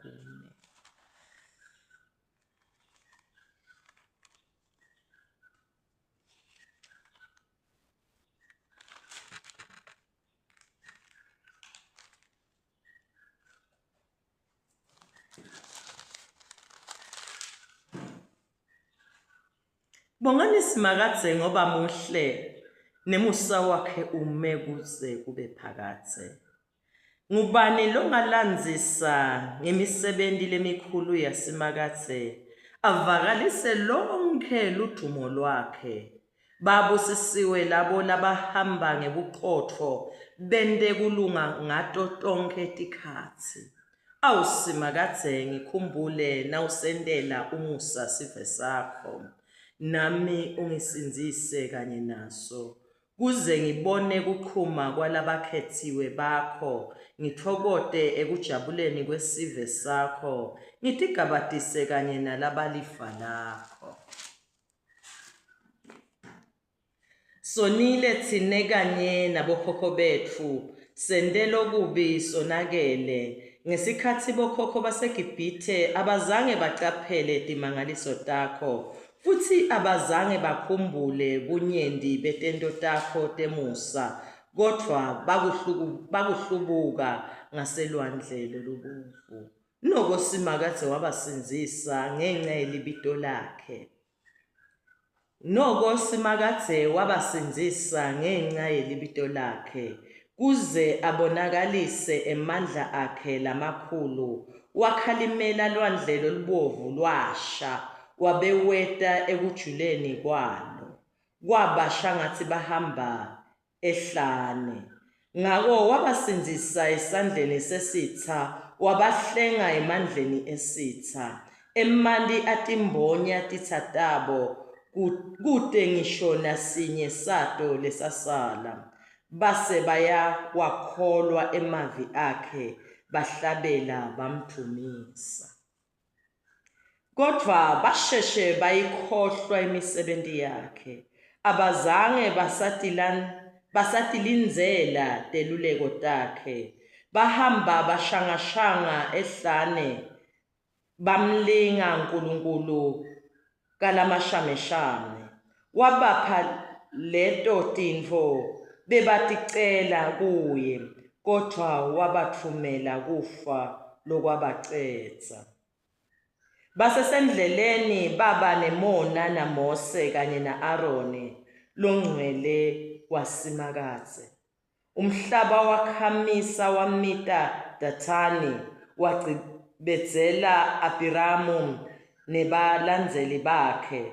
kune. Bongani Simakadze ngoba muhle nemusa wakhe ume kuze kube phakathe. Ngubani longalandzisa ngemisebenti lemikhulu yaSimakadze avakalise lonke ludumo lwakhe. Babusisiwe labo labahamba ngebuqotho bente kulunga ngato tonke tikhatsi. Awu Simakadze ngikhumbule nawusentela umusa sive sakho. Nami ungisinzise kanye naso. Kuze ngibone kuqhuma kwalabakhethiwe bakho, ngithokote ekujabuleni kwesive sakho, ngitigabatise kanye nalabalifa lakho. Sonile tsine kanye nabokhokho betfu, sentelo kubi sonakele. Ngesikhatsi bokhokho baseGibhithe abazange bacaphele timangaliso takho, futhi abazange bakhumbule bunyenti betento takho temusa, kodvwa bakuhlubuka ngaselwandle lolubovu. Noko Simakadze wabasindzisa ngenca yelibito lakhe. Noko Simakadze wabasindzisa ngenca yelibito lakhe, kuze abonakalise emandla akhe lamakhulu, wakhalimela lwandle lolubovu lwasha, wabeweta ekujuleni kwalo. Kwabasha ngathi bahamba ehlane. Ngako wabasindzisa esandleni sesitha, wabahlenga emandleni esitha. Emanti atimbonya titsa tabo, kute ngisho nasinye sato lesasala. Base baya wakholwa emavi akhe, bahlabela bamdumisa. Kodvwa basheshe bayikhohlwa imisebenti yakhe. Abazange basatilindzela teluleko takhe. Bahamba bashangashanga ehlane, bamlinga Nkulunkulu kalamashameshame. Wabapha leto tintfo bebaticela kuye, kodvwa wabathumela kufa lokwabacedza. Basesendleleni baba neMona naMose kanye na-Aroni longcwele waSimakadze. Umhlaba wakhamisa wamita Dathani, wacibedzela Abhiramu nebalandzeli bakhe.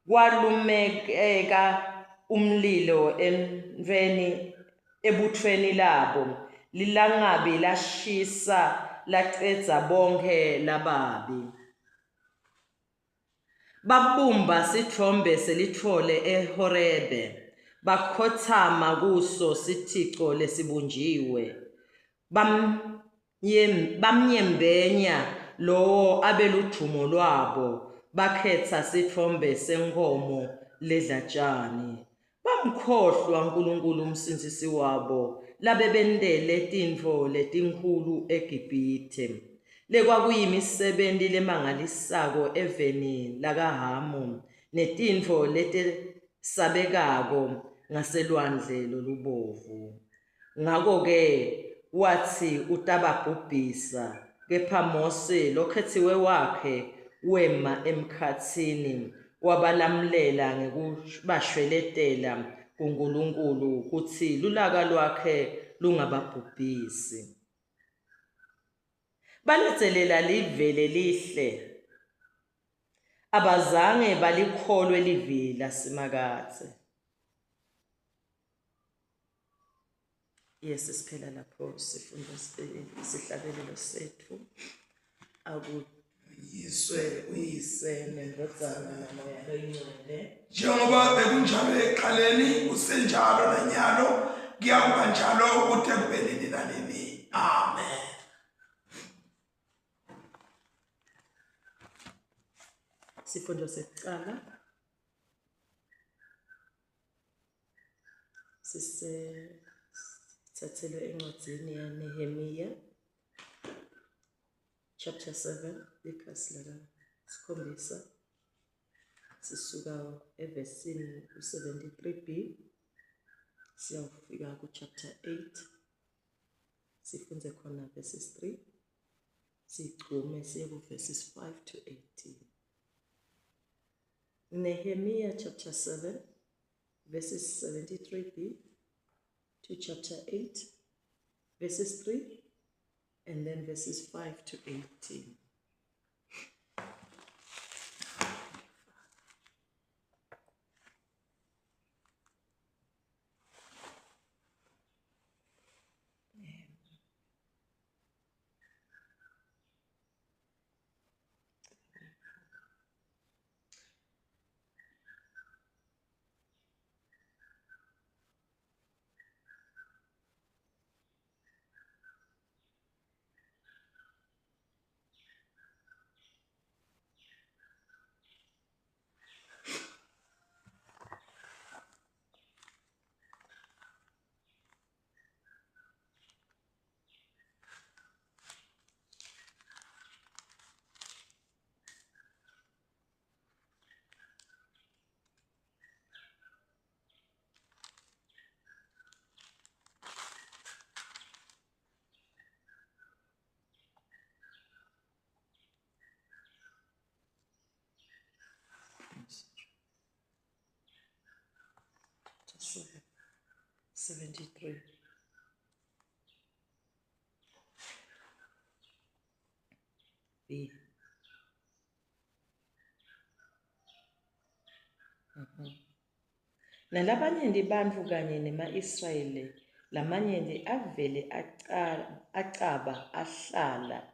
Kwalumekeka umlilo ebuthweni labo, lilangabi lashisa lacedza bonke lababi. Babumba sitfombe selitfole eHorebe, bakhotsama kuso sithico lesibunjiwe. Bamnyembenya lowo abeludumo lwabo, bakhetsa sitfombe senkomo ledlatshani. Bamkhohlwa Nkulunkulu umsindzisi wabo, labebentele tintfo letinkhulu eGibhithe. Lekwakuyimisebenti lemangalisako eveni lakaHamu, netintfo letesabekako ngaselwandle lolubovu. Ngako-ke watsi utababhubhisa, kepha Mose lokhetsiwe wakhe wema emkhatsini, wabalamlela ngekubashweletela kuNkulunkulu kutsi lulaka lwakhe lungababhubhisi. Balandzelela live lelihle. Abazange balikholwe livi laSimakadze. Yes, siphela lapho sifundo isihlabelelo sethu. Akuyiswe uyise nendodana nomoya oyingcwele. Njengoba bekunjalo eqaleni, kusenjalo nanyalo, kuyakuba njalo kude kube nini nanini. Amen. Sifundo sekucala sithathelwe encwadzini yaNehemiya chapter 7 ikhasi laka 7 sisuka evesini u73b siyawufika ku-chapter 8 sifunze khona verses 3 sigcume siye ku-verses 5 to 18. Nehemiah chapter 7 verses 73b to chapter 8 verses 3 and then verses 5 to 18. Chapter 73. B. Nalabanyenti bantfu kanye nema-Israyeli lamanyenti avele acaba ahlala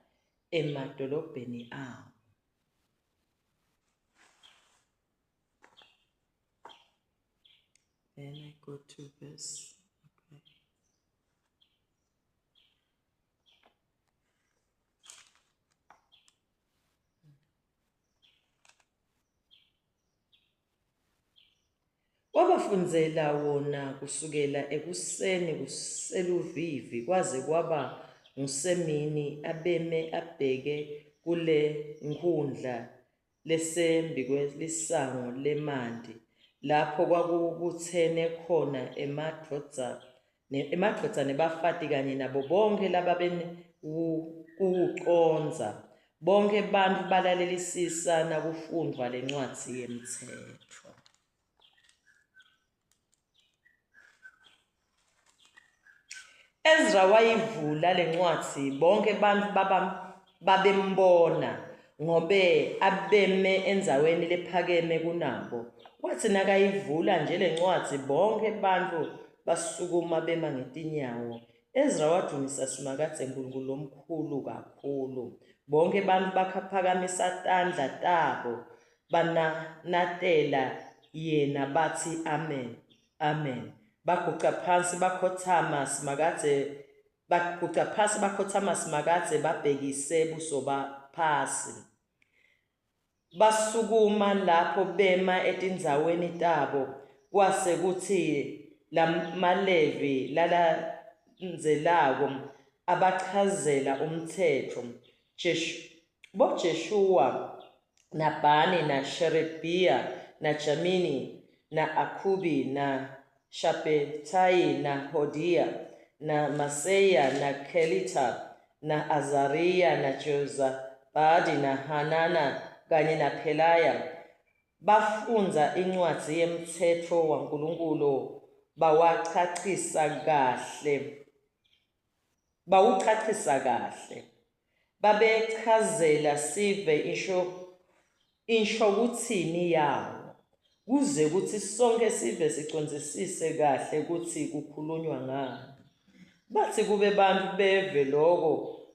emadolobheni awo. Then I go to verse. Okay. Wabafundzela wona kusukela ekuseni kuseluvivi kwaze kwaba ngusemini abeme abheke kule nkhundla lesembi kwelisango lemanti lapho kwakubuthene khona emadvodza nebafati kanye nabo bonke lababene kuwuconza. Bonke bantfu balalelisisa nakufundvwa lencwadzi yemtsetfo. Ezra wayivula lencwadzi bonke bantfu babembona ngobe abeme endzaweni lephakeme kunabo. Watsi nakayivula nje lencwadzi bonke bantfu basukuma bema ngetinyawo. Ezra wadumisa simakadze Nkulunkulu lomkhulu kakhulu. Bonke bantfu bakaphakamisa tandla tabo bananatela yena bathi amen, amen. Baguca phansi bakhothama simakadze babhekise buso phasi. Basukuma lapho bema etindzaweni tabo. Kwase kuthi lamalevi lalandzelako abachazela umtsetfo. Bojeshuwa na Bani na Sherebhiya na Jamini na Akubi na Shabetai na Hodia na Maseya na Kelita na Azariya na Jozabadi na Hanana kanye na Pelaya bafunza incwadzi yemtsetfo waNkulunkulu bawuchachisa kahle. Babechazela sive insho kutsini yawo kuze kuthi sonke sive sicondzisise kahle kutsi kukhulunywa ngani. Bathi kube bantfu beve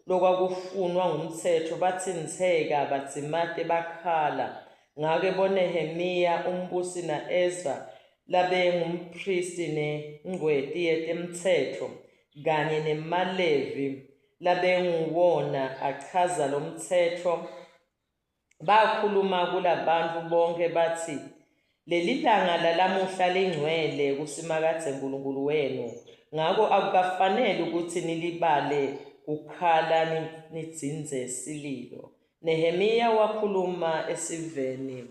lokwakufunwa ngumtsetfo batsintseka batsimate bakhala. Ngake boNehemiya umbusi na Ezra labengumpristi nengcweti yetemtsetfo kanye nemalevi labenguwona achaza lo mtsetfo. Bakhuluma kulabantfu bonke bathi leli langa lalamuhla lingcwele kusimakadze Nkulunkulu wenu. Ngako akukafanele ukuthi nilibale ukhala nidzinze sililo. Nehemiya wakhuluma esiveni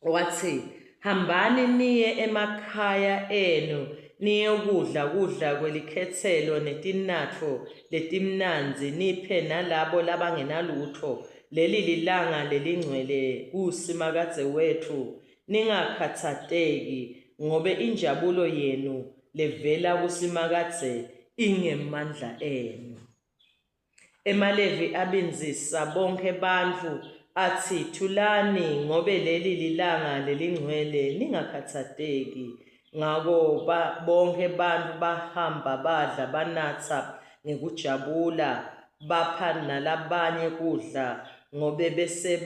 wathi, hambani niye emakhaya enu niyokudla kudla kwelikhethelo netinatfo letimnanzi niphe nalabo labangenalutho. Leli lilanga lelingcwele kusimakadze wethu, ningakhatsateki ngobe injabulo yenu levela kusimakadze ingemandla enu. Emalevi abinzisa bonke bantfu athi, thulani ngobe leli lilanga lelingcwele ningakhatsateki. Ngako bonke bantfu bahamba badla banatsa ngekujabula, bapha nalabanye kudla ngobe bese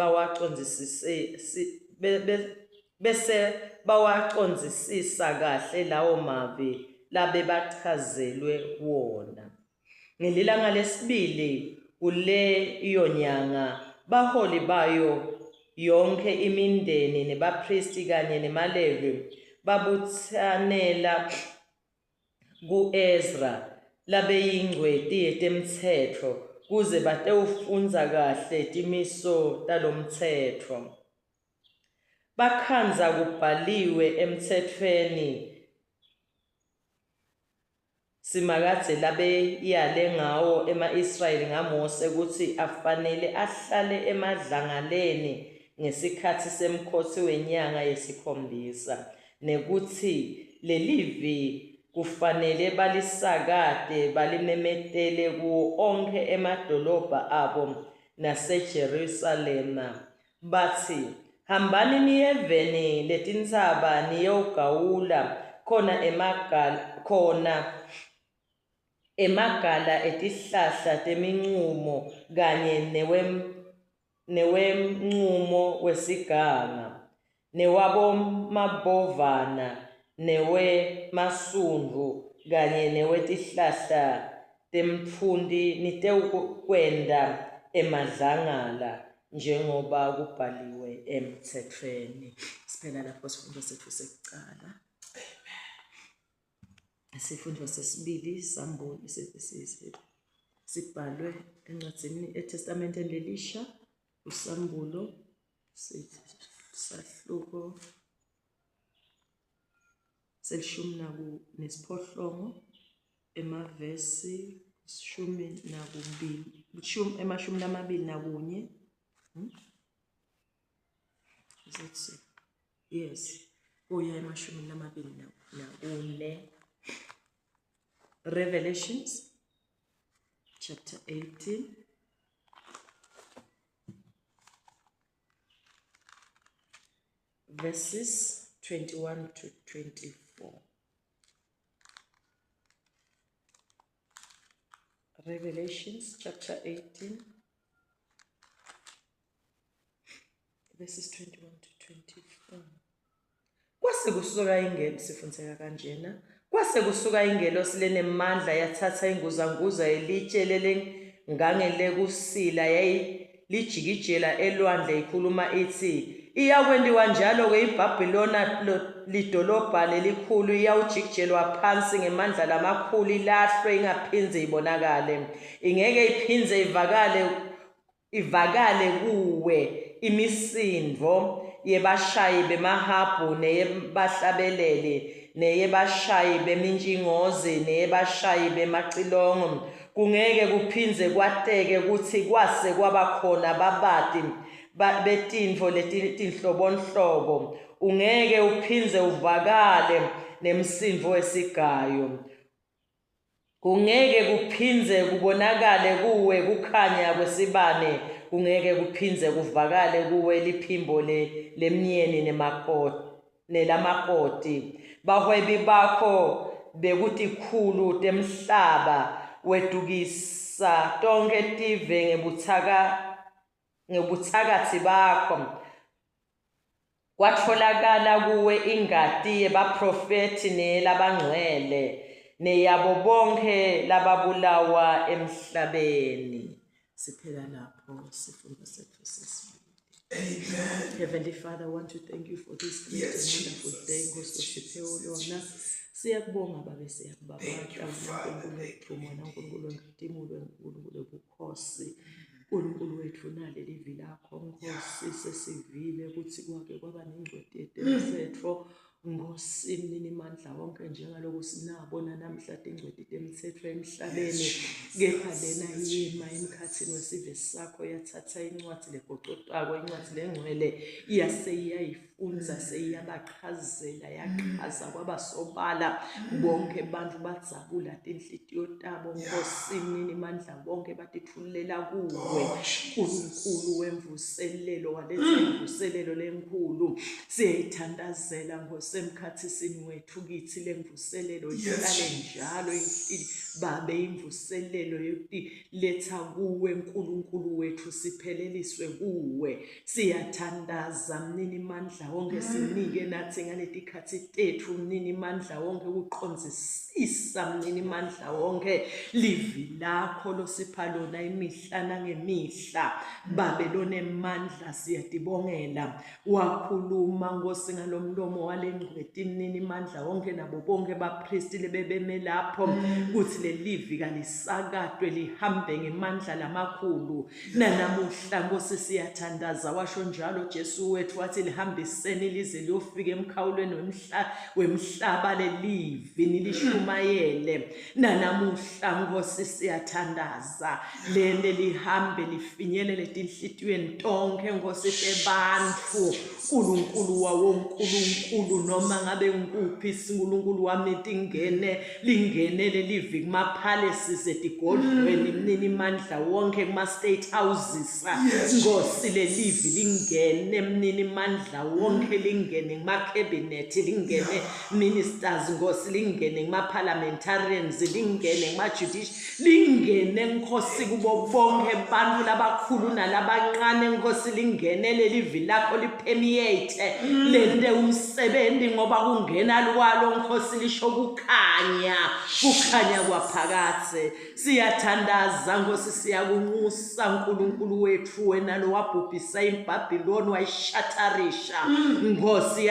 bawacondzisisa kahle lawo mavi labebachazelwe wona. Ngelilanga lesibili kuleyo nyanga baholi bayo yonke imindeni nebapristi kanye nemalevi babuthanela ku-Ezra labeyingcweti yetemtsetfo kuze batewufundza kahle timiso talomtsetfo. Bakhandza kubhaliwe emtsetfweni simakadze labeyale ngawo ema-Israyeli ngaMose kutsi afanele ahlale emadlangaleni ngesikhatsi semkhosi wenyanga yesikhombisa, nekutsi lelivi kufanele balisakate balimemetele kuwo onkhe emadolobha abo naseJerusalema. Bathi, hambani niyeveni letintsaba niyogawula khona emagala etihlahla temincumo kanye newemncumo wesiganga, newabomabhovana, newemasundvu kanye newetihlahla temtfundi nitewukwenda emadlangala njengoba kubhaliwe emtsetfweni. Siphela lapho sifundo setfu sekucala. Sifundo sesibili sibhalwe encwadzini eTestamenteni Lelisha, usambulo sahluko selishumi nesiphohlongo emavesi emashumi lamabili nakunye. Yes, kuya emashumi lamabili nakune. Revelations chapter 18 verses 21 to 24. Revelations chapter 18 verses 21 to 24. Kwase kusuka ingelo sifundzeka kanjena. Kwase kusuka ingelo silenemandla yathatha inguzanguza elitshe lelengangele kusila yayilijikijela elwandle ikhuluma ithi, iyakwendiwa njalo ke iBhabhilona lidolobha lelikhulu iyawujikijelwa phansi ngemandla lamakhulu ilahlwe ingaphindze ibonakale. Ingeke iphindze ivakale kuwe imisindvo yebashayi bemahabhu neyebahlabeleli neyebashayi beminjingozi neyebashayi bemacilongo. Kungeke kuphindze kwateke kutsi kwase kwabakhona babati betintfo letinhlobonhlobo. Ungeke uphindze uvakale nemsindvo wesigayo. Kungeke kuphindze kubonakale kuwe kukhanya kwesibane. Kungeke kuphindze kuvakale kuwe liphimbo lemnyeni nelamakoti. Bahwebi bakho bekutikhulu temhlaba wedukisa tonke tive ngebutsakatsi bakho. Kwatfolakala kuwe ingati yebaprofeti neyelabangcwele neyabo bonke lababulawa emhlabeni. Siphela lapho sifundo sethu sesibili. Amen. Heavenly Father, I want to thank you for this great and wonderful day. Ngosiphe ulona Siyakubonga Baba, siyakubabata Thank you, Father. uNkulunkulu Thank wethu, you, wena indeed. uNkulunkulu wenkimulo, uNkulunkulu wobukhosi. uNkulunkulu wethu naleli vi lakho Nkosi, sesivile ukuthi kwake kwaba nengcweti yetemthetho. Nkosi mninimandla wonke, njengalokhu sinabona namhlanje ingcweti yetemthetho emhlabeni, kepha lena yema emkhathini wesivesi sakho yathatha incwadi legoqotako, incwadi lengcwele yaseyiyayifunza, seyiyabachazela, yaqhaza kwabasobala. Bonke bantu badzabula tinhliziyo tabo Nkosi mninimandla wonke, batithulela kuwe uNkulunkulu wemvuselelo, waletha imvuselelo lenkulu. Siyayithandazela Nkosi emkhathisini wethu kithi lemvuselelo ihlale njalo Babe, imvuselelo letha kuwe Nkulunkulu wethu, sipheleliswe kuwe. Siyathandaza mninimandla wonke, sinike nathi ngaletikhathi tethu mninimandla wonke, ukuqonzisisa mninimandla wonke livi lakho losipha lona imihla nangemihla. Babe lonemandla, siyadibongela. Wakhuluma Nkosi ngalomlomo walengcweti mninimandla wonke, nabo bonke bapristi lebebeme lapho, kuthi lelivi kalisakadwe lihambe ngemandla lamakhulu. Nanamuhla Nkosi siyathandaza, washo njalo Jesu wethu wathi lihambiseni lize liyofika emkhawulweni wemhlaba lelivi nilishumayele. Nanamuhla Nkosi siyathandaza, lele lihambe lifinyelele tinhlitiyweni tonke Nkosi tebantu. uNkulunkulu wawonkulunkulu, noma ngabe ngikuphi siNkulunkulu wami, lingene lelivi kuma-palaces etigodlweni mninimandla wonke, kuma-state houses Nkosi, lelivi lingene mninimandla wonke, lingene kuma-cabinet, lingene ministers Nkosi, lingene kuma-parliamentarians, lingene kuma-judicial, lingene Nkosi kubo bonke bantu labakhulu nalabancane Nkosi, lingene lelivi lakho lipermeate lente umsebenzi, ngoba kungena kwalo Nkosi lisho kukhanya kwaphakathe. Siyathandaza Nkosi, siyakunxusa Nkulunkulu wethu, wena lo wabhubhisa iBhabhiloni wayishatarisha Nkosi,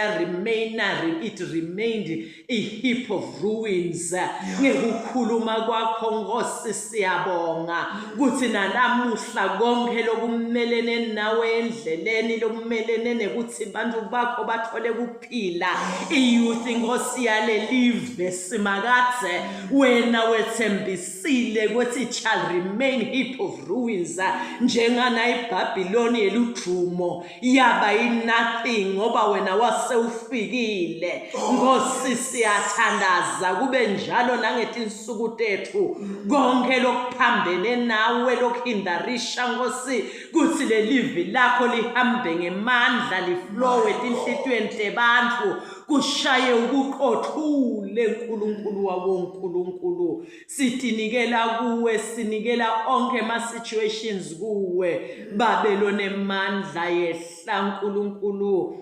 it remained a heap of ruins. Ngekukhuluma kwakho Nkosi siyabonga, kuthi nanamuhla konke lokumelene nawe endleleni, lokumelene nekuthi bantu bakho bathole kuphila, iyouth Nkosi yalelive simakadze wena wethembisile ukuthi it shall remain heap of ruins, njengana iBhabhiloni yelujumo yaba nothing, ngoba wena wasewufikile Nkosi. Siyathandaza, kube njalo nangetinsuku tethu, konke lokuphambene nawe lokhindarisha Nkosi, kuthi lelivi lakho lihambe ngemandla, liflowe tinhlitiyweni tebantu, kushaye ubuqothule Nkulunkulu wawonkulunkulu. Sitinikela kuwe, sinikela onke ma-situations kuwe Babe, lonemandla yehla Nkulunkulu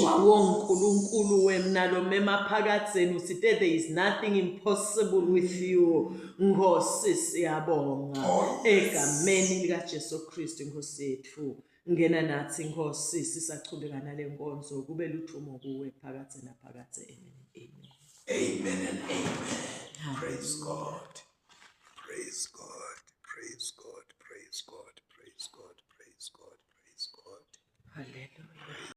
wawonkulunkulu, wena lo memaphakatheni usithi there is nothing impossible with you Nkosi. Siyabonga egameni likaJesu Kristu Nkosi yethu. Ngena nathi Nkosi, sisachubeka nale nkonzo, kube luthumo kuwe phakathi naphakathi. Amen and amen. Praise God. Praise God. Praise God. Praise God. Praise God. Praise God. Praise God. Hallelujah.